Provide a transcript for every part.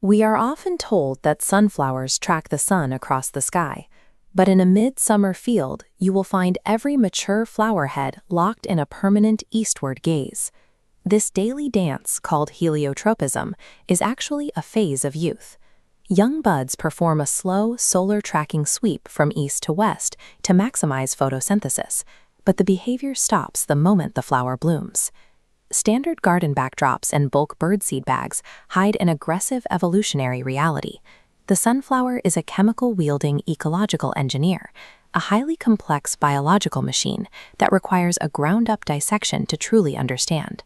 We are often told that sunflowers track the sun across the sky, but in a midsummer field, you will find every mature flower head locked in a permanent eastward gaze. This daily dance, called heliotropism, is actually a phase of youth. Young buds perform a slow, solar-tracking sweep from east to west to maximize photosynthesis, but the behavior stops the moment the flower blooms. Standard garden backdrops and bulk birdseed bags hide an aggressive evolutionary reality. The sunflower is a chemical-wielding ecological engineer, a highly complex biological machine that requires a ground-up dissection to truly understand.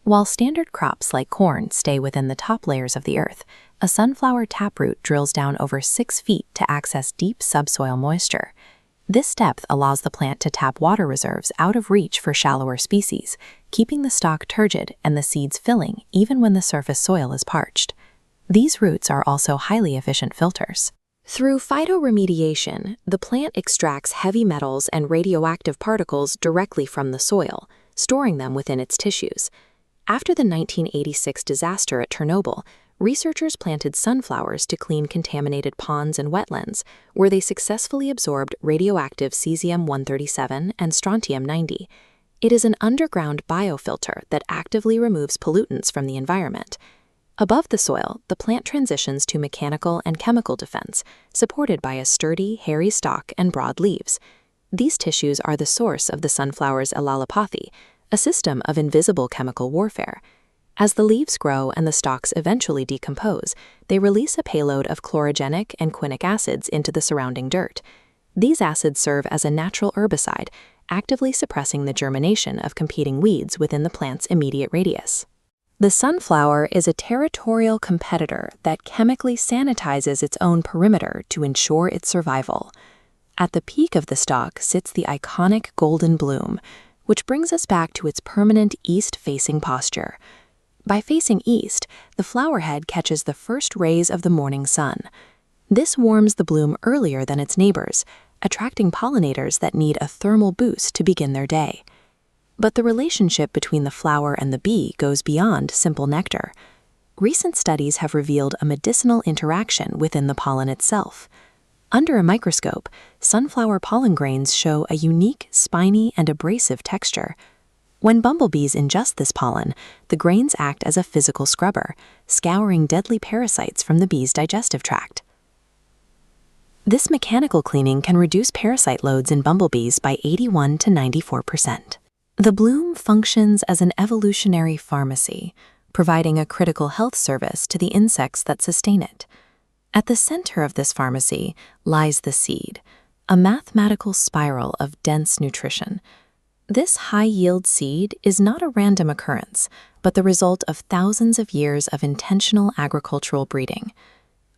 While standard crops like corn stay within the top layers of the earth, a sunflower taproot drills down over 6 feet to access deep subsoil moisture. This depth allows the plant to tap water reserves out of reach for shallower species, keeping the stalk turgid and the seeds filling even when the surface soil is parched. These roots are also highly efficient filters. Through phytoremediation, the plant extracts heavy metals and radioactive particles directly from the soil, storing them within its tissues. After the 1986 disaster at Chernobyl, researchers planted sunflowers to clean contaminated ponds and wetlands, where they successfully absorbed radioactive cesium-137 and strontium-90. It is an underground biofilter that actively removes pollutants from the environment. Above the soil, the plant transitions to mechanical and chemical defense, supported by a sturdy, hairy stalk and broad leaves. These tissues are the source of the sunflower's allelopathy, a system of invisible chemical warfare. As the leaves grow and the stalks eventually decompose, they release a payload of chlorogenic and quinic acids into the surrounding dirt. These acids serve as a natural herbicide, actively suppressing the germination of competing weeds within the plant's immediate radius. The sunflower is a territorial competitor that chemically sanitizes its own perimeter to ensure its survival. At the peak of the stalk sits the iconic golden bloom, which brings us back to its permanent east-facing posture. By facing east, the flower head catches the first rays of the morning sun. This warms the bloom earlier than its neighbors, attracting pollinators that need a thermal boost to begin their day. But the relationship between the flower and the bee goes beyond simple nectar. Recent studies have revealed a medicinal interaction within the pollen itself. Under a microscope, sunflower pollen grains show a unique, spiny, and abrasive texture. When bumblebees ingest this pollen, the grains act as a physical scrubber, scouring deadly parasites from the bee's digestive tract. This mechanical cleaning can reduce parasite loads in bumblebees by 81 to 94%. The bloom functions as an evolutionary pharmacy, providing a critical health service to the insects that sustain it. At the center of this pharmacy lies the seed, a mathematical spiral of dense nutrition. This high-yield seed is not a random occurrence, but the result of thousands of years of intentional agricultural breeding.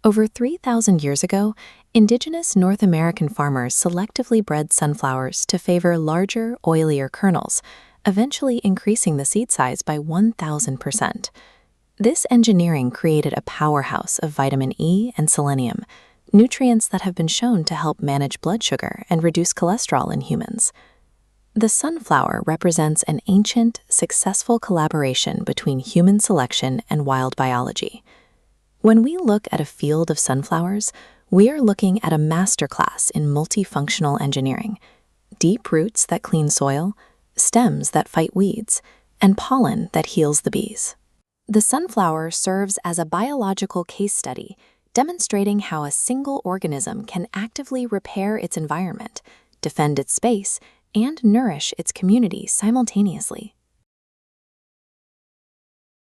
Over 3,000 years ago, indigenous North American farmers selectively bred sunflowers to favor larger, oilier kernels, eventually increasing the seed size by 1,000%. This engineering created a powerhouse of vitamin E and selenium, nutrients that have been shown to help manage blood sugar and reduce cholesterol in humans. The sunflower represents an ancient, successful collaboration between human selection and wild biology. When we look at a field of sunflowers, we are looking at a masterclass in multifunctional engineering: deep roots that clean soil, stems that fight weeds, and pollen that heals the bees. The sunflower serves as a biological case study, demonstrating how a single organism can actively repair its environment, defend its space, and nourish its community simultaneously.